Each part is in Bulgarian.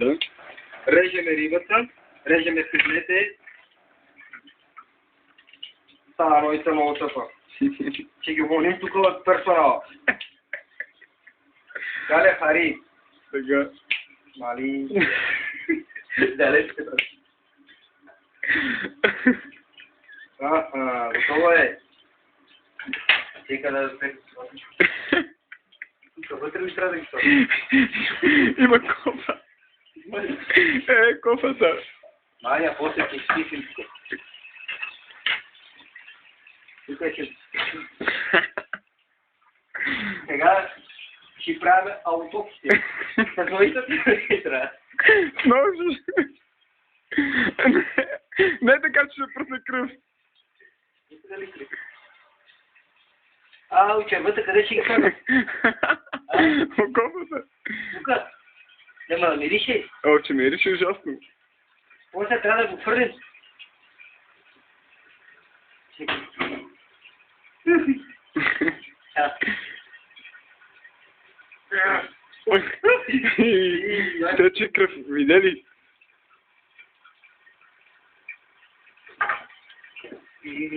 Да. Режеме рибата, режеме филете. Става моята много тъпа. Ще ги гоним тук от персонала. Гале, Хари. Сега. Мали. Далечката. Готово е. Чека да се... Тук вътре ли трябва да ги сложим? Има кофа. Кофата. Маня, после ще изписим тук. Тук ще... Сега ще правим аутопсия. Съзнавайте ти трябва. Може. Не така, че ще пръсне кръв. Червата, къде ще ги слагам? Кофата. Тук. Нема да мирише. Че мирише ужасно. После трябва да го фърлим. Тече кръв, видели?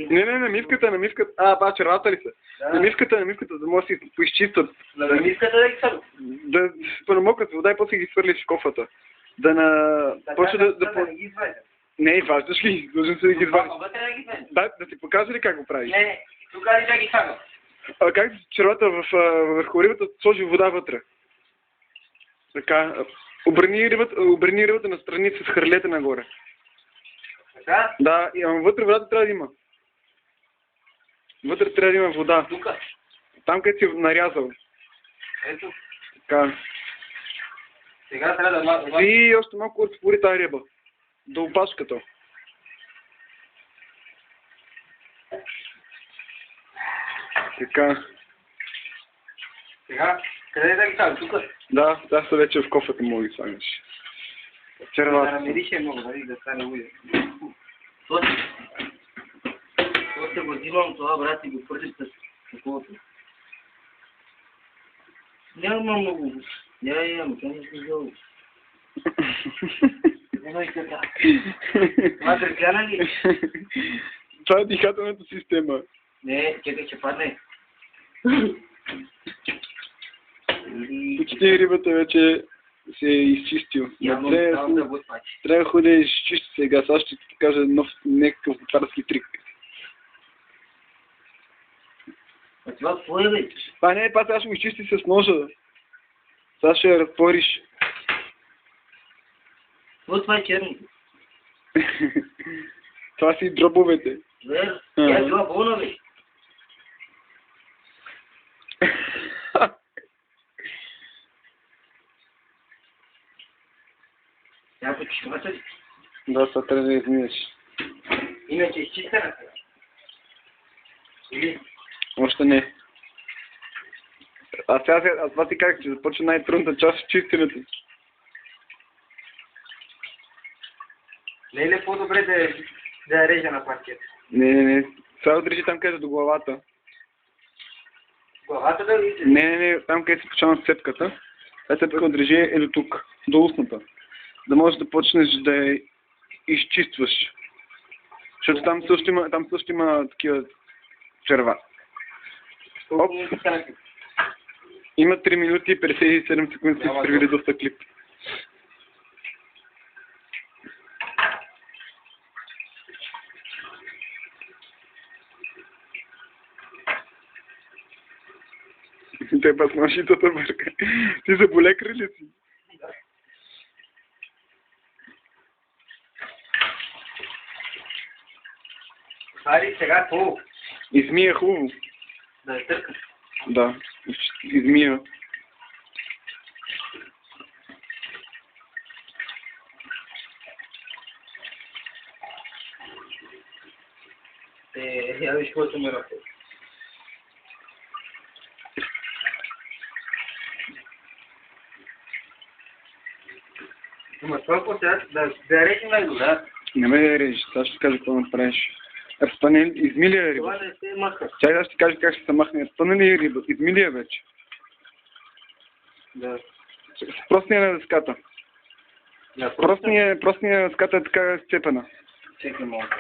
Не, мивката. Ба, червата ли са? На мивката, да може да си поизчистват. На мивката да ги съм? Да се промокнат вода и после ги свърлиш в кофата. Да не ги извадя. Не, изваждаш ли? Должен се да ги извадиш. Вътре да ги извадя. Да ти покажа ли как го правиш? Не, тук ли да ги слагам? Как червата върху рибата сложи вода вътре? Така, обърни рибата на страни с хърлете нагоре. Така? Да, вътре водата трябва да има. Вътре трябва да има вода. Тук? Там, където си нарязал. Ето. Така. Сега трябва да... И още малко отвори тази риба. До опашката. Така. Сега, къде да ги слагам? Тук? Да, са вече в кофата мога да ги слагаш. Червата. Да намирише много, да стане уйде. После го взимам това, брат, и го пържи с такова. Няма много. Няма, това не се взел. Това трепяна ли? Това е дихателната система. Не, чекай, че падне. Почти рибата вече се е изчистил. Трябва да ходиш чисто сега. Сега ще ти покажа някакъв готварски трик. Това какво е, бе? Това не е, сега ще го изчисти с ножа. Сега ще я разтвориш. Това е черното. Това си дробовете. Тя е била болна, бе. Тя почивата ли? Да, сега трябва да я измиеш. Иначе изчистена сега. Или? Още не. Сега това ти казах, че започва най-трудната част от чистенето. Не е ли по-добре да я режа на паркет? Не. Сега отрежи там, където до главата. Главата да ли? Не, там, където се почва цепката. Тази цепка отрежи е до тук, до устната. Да можеш да почнеш да я изчистваш. Защото там също има такива черва. Оп. Има 3 минути и 57 секунди си привили доста клип. Те пас машитата бърка. Ти заболекар ли си? Хари, сега хубаво. Измия хубаво. Да я търкаш. Да, измия. Я виж какво ме ръка. Ама това какво сега? Да режим на го, да? Не ме да режи, сега ще кажа какво направиш. Разпъне, измили я риба. Това не се маха. Чай, ще ти кажа как ще се махне. Разпъне ли риба? Измили я вече. Да. Спросни я на дъската. Простния ската е така сцепена. Чекай малко.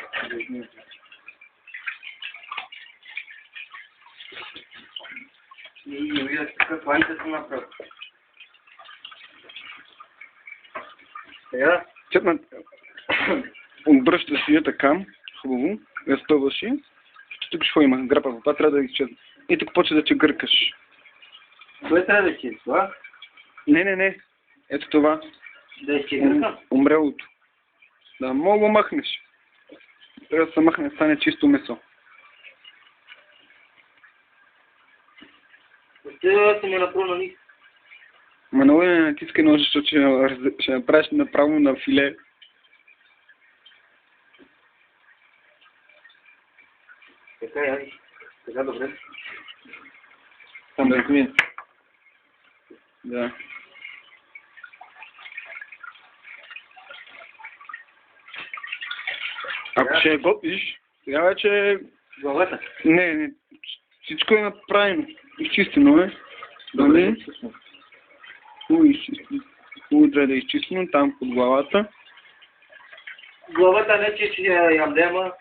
И виждате какъв ланча се направи. Сега? Обръщаш я така, хубаво, разтълваш я. Тук какво има? Грапа, това трябва да изчезне. И тук почва да че гъркаш. Кое трябва да изчезне? Това? Не. Ето това. Да изчезне? Умрелото. Да, мога махнеш. Трябва да се махне, стане чисто месо. Ще се ми направи на нищо. Ма много не натискай ножа, защото ще направиш направо на филе. Така, яви. Така, добре. Там да измия. Да. Ако ще я готвиш, сега вече... Главата? Не. Всичко е направено. Изчистено е. Нали? Хубаво изчистено. Хубаво трябва да е изчистено там под главата. Главата не че ядема.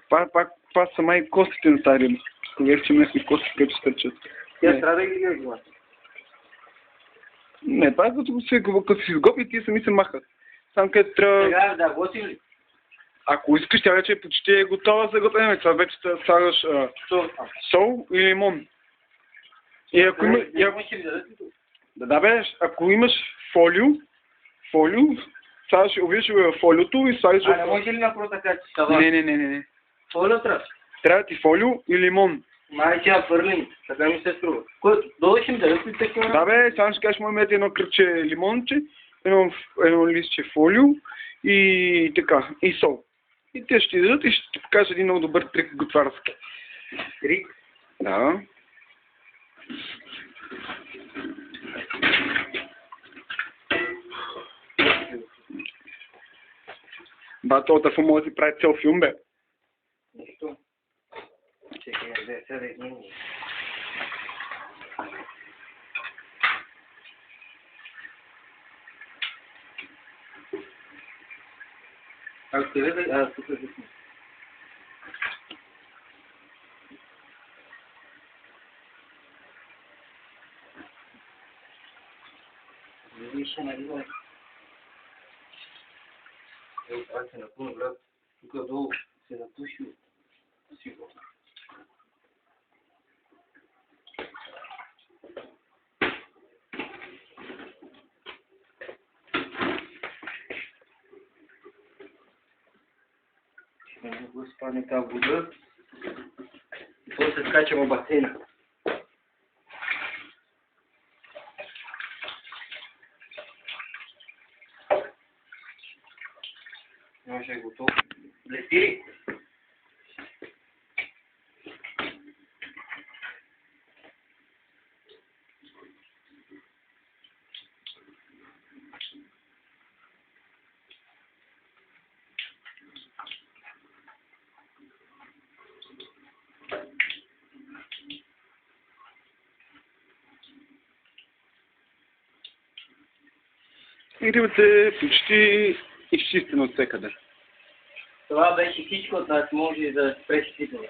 Пак са май костите на тази риба. Когато че местни кости, които стърчат. Тя трябва да ги гледа главата. Не, това е като си изготви, тия сами се махат. Там където трябва... Сега да готим ли? Ако искаш, тя вече почти е готова за готвене. Това вече слагаш сол и лимон. И ако има... Да бе, ако имаш фолио, слагаш, увиш в фолиото и слагаш... А не може ли направо така, че става? Не. Фолио трябва? Трябва ти фолио и лимон. Май че я фърлим, така ми се струва. Долу ще ми дадеш ли такива? Да бе, само ще кажеш, имате едно кръче лимонче, едно листче фолио и така, и сол. И те ще ти дадат и ще ти покажа един много добър трик готварски. Трик? Да. Това тафо може да си прави цял филм, бе. Нищо. Чекай, сега да измени. Ако се веда, тук е зисне. Виж, нали, бе? Ей, това се напълно, брат. Тук долу се напуши. Сигурно. Ще не го спадне тази вода. И после се скачам в басейна. Може е готов. Летири! И рибата е почти изчистена от всекъде. Това беше всичко от нас, може да спреш всичко.